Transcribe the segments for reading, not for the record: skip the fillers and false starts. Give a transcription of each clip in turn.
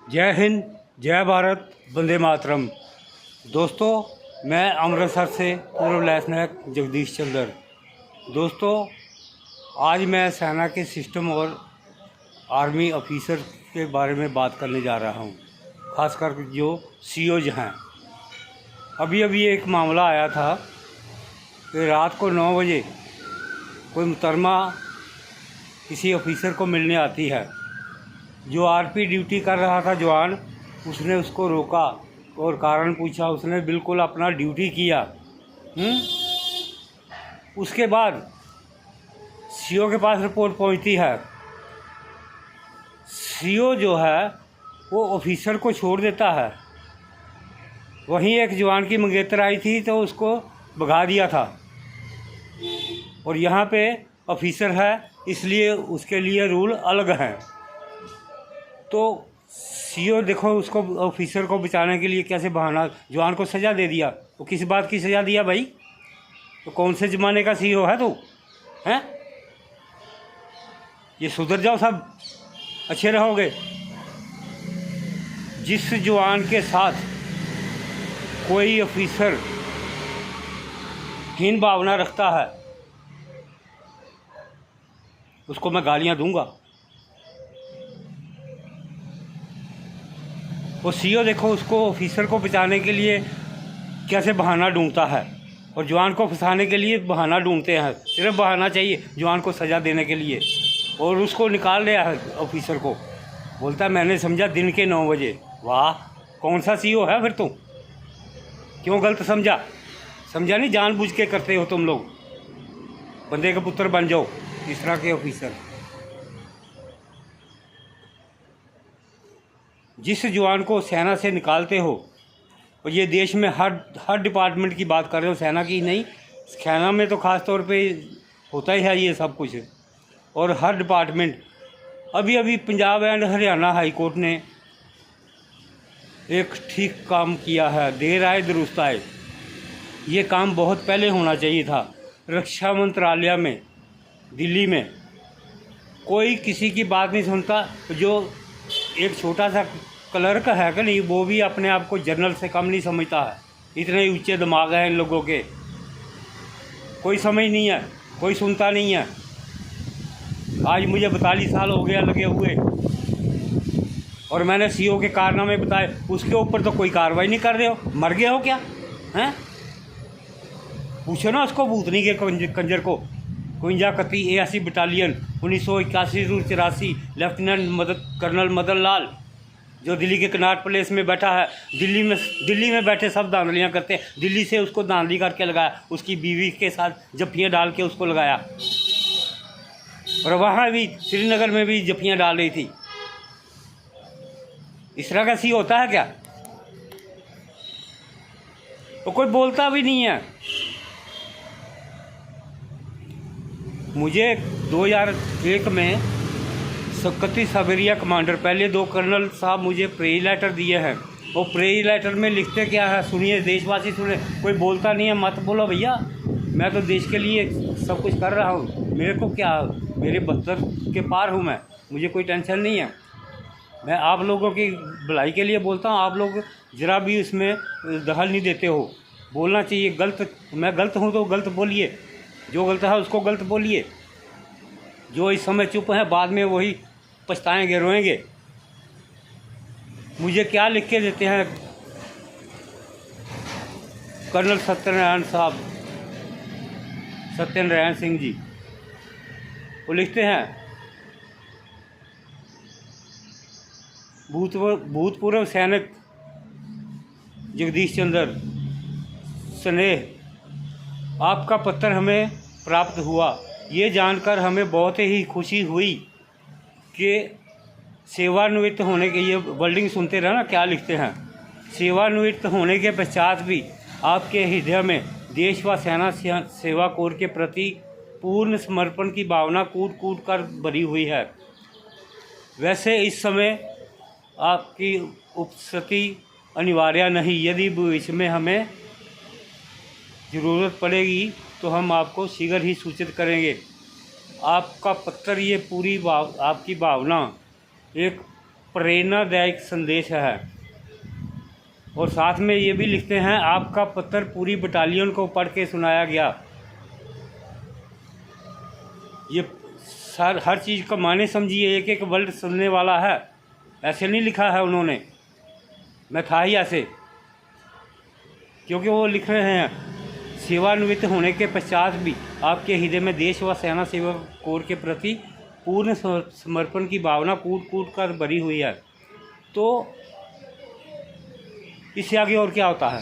जय हिंद, जय भारत, वंदे मातरम। दोस्तों, मैं अमृतसर से पूर्व लेफ्टिनेंट जगदीश चंद्र। दोस्तों, आज मैं सेना के सिस्टम और आर्मी ऑफिसर के बारे में बात करने जा रहा हूं, खासकर जो सीओज हैं। अभी अभी एक मामला आया था कि रात को 9 बजे कोई मुहतरमा किसी ऑफिसर को मिलने आती है। जो आरपी ड्यूटी कर रहा था जवान, उसने उसको रोका और कारण पूछा। उसने बिल्कुल अपना ड्यूटी किया। उसके बाद सीओ के पास रिपोर्ट पहुंचती है। सीओ जो है वो ऑफिसर को छोड़ देता है। वहीं एक जवान की मंगेतर आई थी तो उसको भगा दिया था। और यहाँ पे ऑफिसर है, इसलिए उसके लिए रूल अलग हैं। तो सीओ देखो, उसको ऑफिसर को बचाने के लिए कैसे बहाना, जवान को सज़ा दे दिया। वो किस बात की सज़ा दिया भाई? तो कौन से ज़माने का सीओ है तू? हैं? ये सुधर जाओ, सब अच्छे रहोगे। जिस जवान के साथ कोई ऑफिसर हीन भावना रखता है उसको मैं गालियां दूंगा। वो सीओ देखो, उसको ऑफिसर को बचाने के लिए कैसे बहाना ढूंढता है, और जवान को फंसाने के लिए बहाना ढूंढते हैं। सिर्फ बहाना चाहिए जवान को सज़ा देने के लिए, और उसको निकाल लिया है ऑफिसर को। बोलता है मैंने समझा दिन के 9 बजे। वाह, कौन सा सीओ है फिर तू? क्यों गलत समझा? समझा नहीं, जानबूझ के करते हो तुम लोग। बंदे का पुत्र बन जाओ इस तरह के ऑफिसर। जिस जवान को सेना से निकालते हो, और ये देश में हर डिपार्टमेंट की बात कर रहे हो, सेना की नहीं, सेना में तो ख़ास तौर पे होता ही है ये सब कुछ। और हर डिपार्टमेंट, अभी Punjab and Haryana high court ने एक ठीक काम किया है। देर आए दुरुस्त आए। ये काम बहुत पहले होना चाहिए था। रक्षा मंत्रालय में, दिल्ली में कोई किसी की बात नहीं सुनता। जो एक छोटा सा क्लर्क है कि नहीं, वो भी अपने आप को जनरल से कम नहीं समझता है। इतने ऊंचे दिमाग हैं इन लोगों के। कोई समझ नहीं है, कोई सुनता नहीं है। आज मुझे 42 साल हो गया लगे हुए, और मैंने सीओ के कारनामे बताए, उसके ऊपर तो कोई कार्रवाई नहीं कर रहे हो। मर गए हो क्या? हैं? पूछो ना उसको, भूतनी के कंजर को। 51 battalion 1981-84 lieutenant colonel Madan Lal, जो दिल्ली के कनाट प्लेस में बैठा है। दिल्ली में बैठे सब धांधलियाँ करते हैं। दिल्ली से उसको धांधली करके लगाया, उसकी बीवी के साथ जफ्फियाँ डाल के उसको लगाया। और वहाँ भी श्रीनगर में भी जफ्फियाँ डाल रही थी। इस तरह का सी होता है क्या? तो कोई बोलता भी नहीं है। मुझे 2001 में 31 साइबेरिया कमांडर, पहले 2 कर्नल साहब मुझे प्रेयर लेटर दिए हैं। वो प्रेयर लेटर में लिखते क्या है सुनिए, देशवासी सुने। कोई बोलता नहीं है, मत बोलो भैया, मैं तो देश के लिए सब कुछ कर रहा हूँ। मेरे को क्या, मेरे 72 के पार हूँ मैं, मुझे कोई टेंशन नहीं है। मैं आप लोगों की भलाई के लिए बोलता हूँ। आप लोग ज़रा भी उसमें दखल नहीं देते हो। बोलना चाहिए। मैं गलत हूँ तो गलत बोलिए, जो गलत है उसको गलत बोलिए। जो इस समय चुप है, बाद में वही पछताएंगे, रोएंगे। मुझे क्या लिख के देते हैं कर्नल सत्यनारायण सिंह जी? वो लिखते हैं, भूतपूर्व सैनिक जगदीश चंद्र स्नेह, आपका पत्र हमें प्राप्त हुआ। ये जानकर हमें बहुत ही खुशी हुई कि सेवानिवृत्त होने के, ये वर्डिंग सुनते रहे ना क्या लिखते हैं, सेवानिवृत्त होने के पश्चात भी आपके हृदय में देश व सेना सेवा कोर के प्रति पूर्ण समर्पण की भावना कूट कूट कर भरी हुई है। वैसे इस समय आपकी उपस्थिति अनिवार्य नहीं। यदि भविष्य में हमें ज़रूरत पड़ेगी तो हम आपको शीघ्र ही सूचित करेंगे। आपका पत्र, ये पूरी आपकी भावना एक प्रेरणादायक संदेश है। और साथ में ये भी लिखते हैं, आपका पत्र पूरी बटालियन को पढ़ के सुनाया गया। ये हर चीज़ का माने समझिए, एक एक वर्ड सुनने वाला है, ऐसे नहीं लिखा है उन्होंने। मैं था ही ऐसे, क्योंकि वो लिख रहे हैं, सेवानिवृत्त होने के पश्चात भी आपके हृदय में देश व सेना सेवा कोर के प्रति पूर्ण समर्पण की भावना कूट कूट कर भरी हुई है। तो इससे आगे और क्या होता है।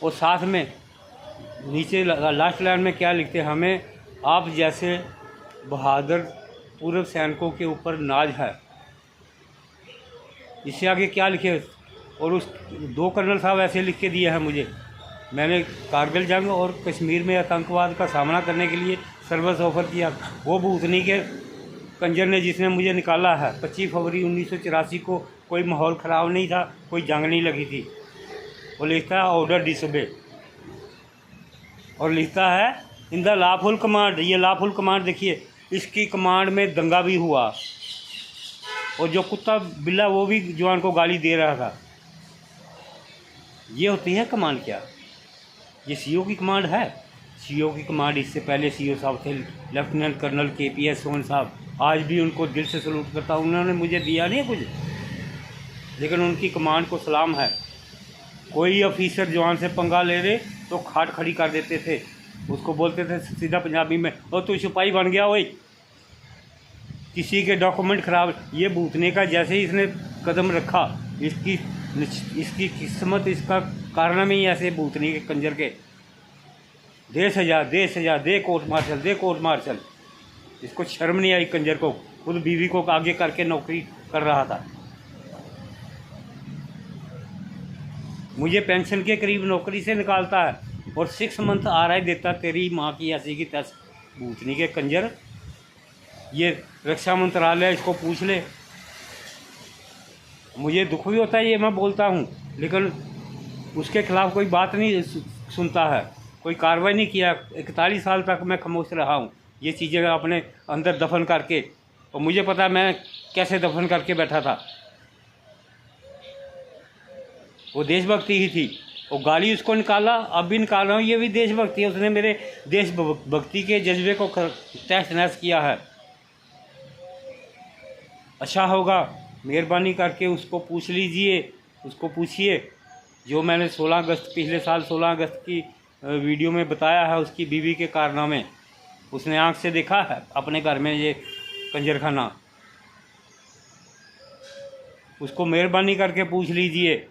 और साथ में नीचे लास्ट लाइन में क्या लिखते हैं, हमें आप जैसे बहादुर पूर्व सैनिकों के ऊपर नाज है। इससे आगे क्या लिखे, और उस 2 कर्नल साहब ऐसे लिख के दिए हैं मुझे, मैंने कारगिल जंग और कश्मीर में आतंकवाद का सामना करने के लिए सर्विस ऑफर किया। वो भूतनी के कंजर ने जिसने मुझे निकाला है, 25 फरवरी 1984 को कोई माहौल ख़राब नहीं था, कोई जंग नहीं लगी थी। वो लिखता है ऑर्डर डिसोबे, और लिखता है इन द लॉफुल कमांड। ये लॉफुल कमांड देखिए, इसकी कमांड में दंगा भी हुआ, और जो कुत्ता बिल्ला वो भी जवान को गाली दे रहा था। ये होती है कमांड क्या? ये सीओ की कमांड है। सीओ की कमांड, इससे पहले सीओ साहब थे लेफ्टिनेंट कर्नल KPS सोन साहब, आज भी उनको दिल से सलूट करता हूँ। उन्होंने मुझे दिया नहीं कुछ, लेकिन उनकी कमांड को सलाम है। कोई ऑफिसर जवान से पंगा ले रहे तो खाट खड़ी कर देते थे, उसको बोलते थे सीधा पंजाबी में, और तू सिपाही बन गया ओए, किसी के डॉक्यूमेंट खराब। ये भूतने का जैसे ही इसने कदम रखा, इसकी किस्मत, इसका कारनामे ही ऐसे भूतने के कंजर के, दे सजा दे सजा, दे कोर्ट मार्शल दे कोर्ट मार्शल। इसको शर्म नहीं आई कंजर को, खुद बीवी को आगे करके नौकरी कर रहा था। मुझे पेंशन के करीब नौकरी से निकालता है, और 6 मंथ RI देता, तेरी माँ की ऐसी की तैस। भूतनी के कंजर, ये रक्षा मंत्रालय, इसको पूछ ले। मुझे दुख भी होता है, ये मैं बोलता हूँ, लेकिन उसके खिलाफ कोई बात नहीं सुनता है, कोई कार्रवाई नहीं किया। 41 साल तक मैं खामोश रहा हूँ, ये चीज़ें अपने अंदर दफन करके, और मुझे पता मैं कैसे दफन करके बैठा था। वो देशभक्ति ही थी, वो गाली उसको निकाला, अब भी निकाल रहा हूँ, ये भी देशभक्ति है। उसने मेरे देशभक्ति के जज्बे को तहस नहस किया है। अच्छा होगा, मेहरबानी करके उसको पूछ लीजिए, उसको पूछिए जो मैंने 16 अगस्त पिछले साल 16 अगस्त की वीडियो में बताया है, उसकी बीवी के कारनामे। उसने आंख से देखा है अपने घर में ये कंजरखाना। उसको मेहरबानी करके पूछ लीजिए।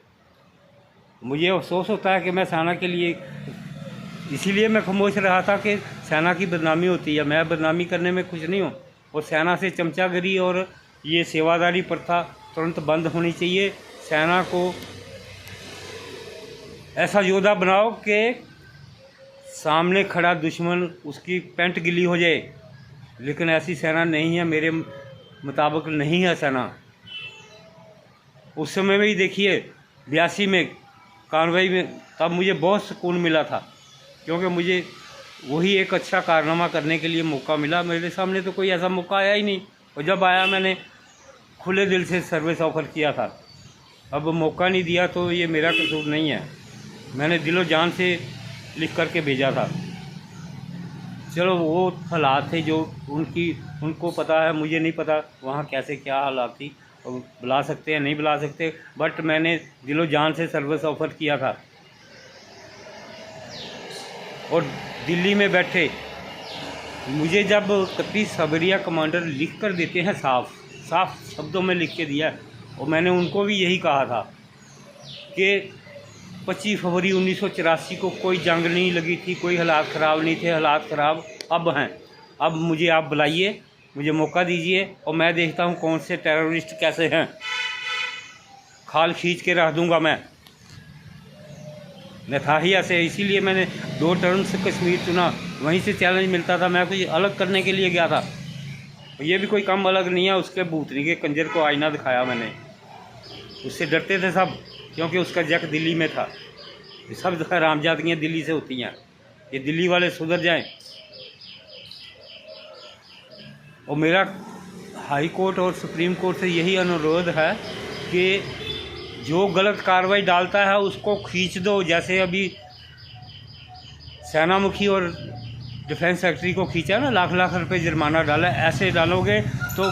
मुझे अफसोस होता है कि मैं सेना के लिए, इसीलिए मैं खामोश रहा था कि सेना की बदनामी होती है। मैं बदनामी करने में खुश नहीं हूँ, और सेना से चमचागिरी और ये सेवादारी प्रथा तुरंत बंद होनी चाहिए। सेना को ऐसा योद्धा बनाओ कि सामने खड़ा दुश्मन उसकी पैंट गिली हो जाए, लेकिन ऐसी सेना नहीं है, मेरे मुताबिक नहीं है सेना। उस समय में ही देखिए 82 में कार्रवाई में, तब मुझे बहुत सुकून मिला था, क्योंकि मुझे वही एक अच्छा कारनामा करने के लिए मौका मिला। मेरे सामने तो कोई ऐसा मौका आया ही नहीं, और जब आया मैंने खुले दिल से सर्विस ऑफ़र किया था। अब मौका नहीं दिया तो ये मेरा कसूर नहीं है, मैंने दिलो जान से लिख करके भेजा था। चलो वो हालात थे जो उनको पता है, मुझे नहीं पता वहाँ कैसे क्या हालात थी, और बुला सकते हैं नहीं बुला सकते, बट मैंने दिलो जान से सर्विस ऑफ़र किया था। और दिल्ली में बैठे मुझे जब 31 सबरिया कमांडर लिख कर देते हैं, साफ शब्दों में लिख के दिया, और मैंने उनको भी यही कहा था कि 25 फरवरी 1984 को कोई जंग नहीं लगी थी, कोई हालात ख़राब नहीं थे, हालात ख़राब अब हैं। अब मुझे आप बुलाइए, मुझे मौका दीजिए, और मैं देखता हूँ कौन से टेररिस्ट कैसे हैं, खाल खींच के रख दूँगा। मैं था ही ऐसे, इसीलिए मैंने 2 टर्म से कश्मीर चुना, वहीं से चैलेंज मिलता था। मैं कुछ अलग करने के लिए गया था, ये भी कोई कम अलग नहीं है। उसके भूतनी के कंजर को आईना दिखाया मैंने, उससे डरते थे सब, क्योंकि उसका जक दिल्ली में था। ये सब हरामजादियाँ दिल्ली से होती हैं, ये दिल्ली वाले सुधर जाएं। और मेरा हाई कोर्ट और सुप्रीम कोर्ट से यही अनुरोध है कि जो गलत कार्रवाई डालता है उसको खींच दो। जैसे अभी सेना मुखी और डिफेंस सेक्रेटरी को खींचा ना, लाख लाख रुपए जुर्माना डाला, ऐसे डालोगे तो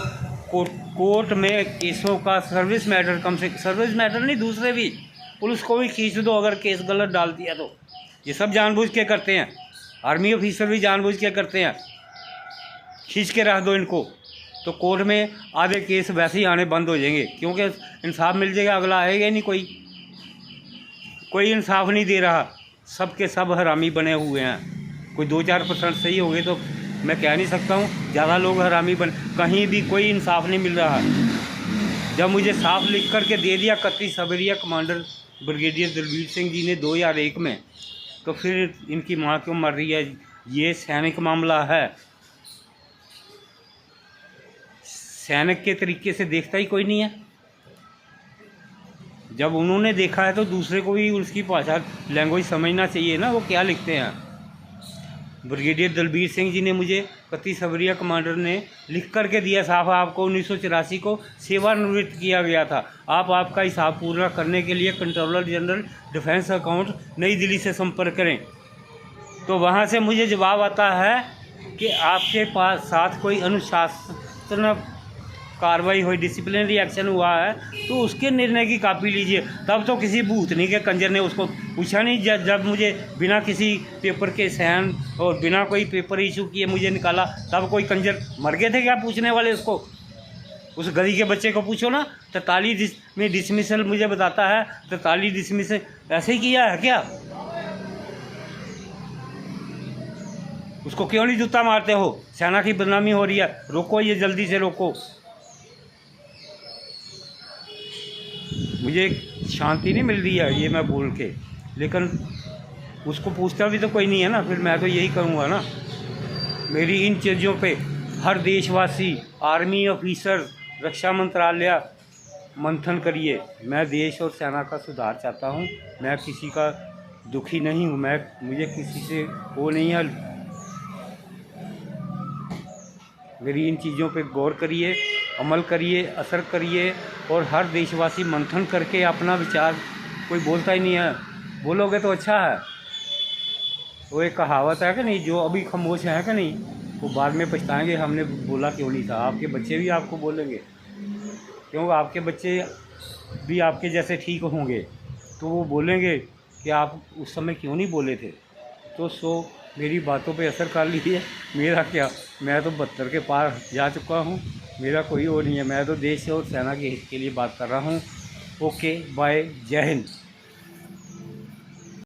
कोर्ट में केसों का सर्विस मैटर, कम से सर्विस मैटर नहीं, दूसरे भी, पुलिस को भी खींच दो अगर केस गलत डाल दिया तो। ये सब जानबूझ के करते हैं, आर्मी ऑफिसर भी जानबूझ के करते हैं। खींच के रख दो इनको, तो कोर्ट में आधे केस वैसे ही आने बंद हो जाएंगे, क्योंकि इंसाफ मिल जाएगा, अगला आएगा ही नहीं। कोई इंसाफ नहीं दे रहा, सब के सब हरामी बने हुए हैं। कोई 2-4% सही हो गए तो मैं कह नहीं सकता हूँ, ज़्यादा लोग हरामी बन, कहीं भी कोई इंसाफ नहीं मिल रहा। जब मुझे साफ लिख कर के दे दिया 31 सबेरिया कमांडर ब्रिगेडियर दलबीर सिंह जी ने 2001 में, तो फिर इनकी माँ क्यों मर रही है? ये सैनिक मामला है, सैनिक के तरीके से देखता ही कोई नहीं है। जब उन्होंने देखा है तो दूसरे को भी उसकी भाषा, लैंग्वेज समझना चाहिए ना, वो क्या लिखते हैं। ब्रिगेडियर दलबीर सिंह जी ने मुझे 31 सबेरिया कमांडर ने लिख कर के दिया साहब, आपको 1984 को सेवानिवृत्त किया गया था, आपका हिसाब पूरा करने के लिए कंट्रोलर जनरल डिफेंस अकाउंट नई दिल्ली से संपर्क करें। तो वहाँ से मुझे जवाब आता है कि आपके पास साथ कोई अनुशासन कार्रवाई हुई, डिसिप्लिनरी एक्शन हुआ है, तो उसके निर्णय की कॉपी लीजिए। तब तो किसी भूतनी के कंजर ने उसको पूछा नहीं। जब मुझे बिना किसी पेपर के साइन और बिना कोई पेपर इशू किए मुझे निकाला, तब कोई कंजर मर गए थे क्या पूछने वाले उसको? उस गली के बच्चे को पूछो ना, 43 में डिसमिसल मुझे बताता है, 43 डिसमिसल ऐसे ही किया है क्या? उसको क्यों नहीं जूता मारते हो? सेना की बदनामी हो रही है, रोको ये, जल्दी से रोको। मुझे शांति नहीं मिल रही है ये मैं बोल के, लेकिन उसको पूछता भी तो कोई नहीं है ना, फिर मैं तो यही करूँगा ना। मेरी इन चीज़ों पे हर देशवासी, आर्मी ऑफिसर, रक्षा मंत्रालय मंथन करिए। मैं देश और सेना का सुधार चाहता हूँ, मैं किसी का दुखी नहीं हूँ, मुझे किसी से वो नहीं है। मेरी इन चीज़ों पे गौर करिए, अमल करिए, असर करिए, और हर देशवासी मंथन करके अपना विचार, कोई बोलता ही नहीं है, बोलोगे तो अच्छा है। वो एक कहावत है कि नहीं, जो अभी खामोश है कि नहीं, वो बाद में पछताएंगे हमने बोला क्यों नहीं था। आपके बच्चे भी आपको बोलेंगे, क्योंकि आपके बच्चे भी आपके जैसे ठीक होंगे, तो वो बोलेंगे कि आप उस समय क्यों नहीं बोले थे। तो मेरी बातों पे असर कर लीजिए। मेरा क्या, मैं तो 72 के पार जा चुका हूँ, मेरा कोई और नहीं है। मैं तो देश और सेना के हित के लिए बात कर रहा हूँ। ओके, बाय, जय हिंद।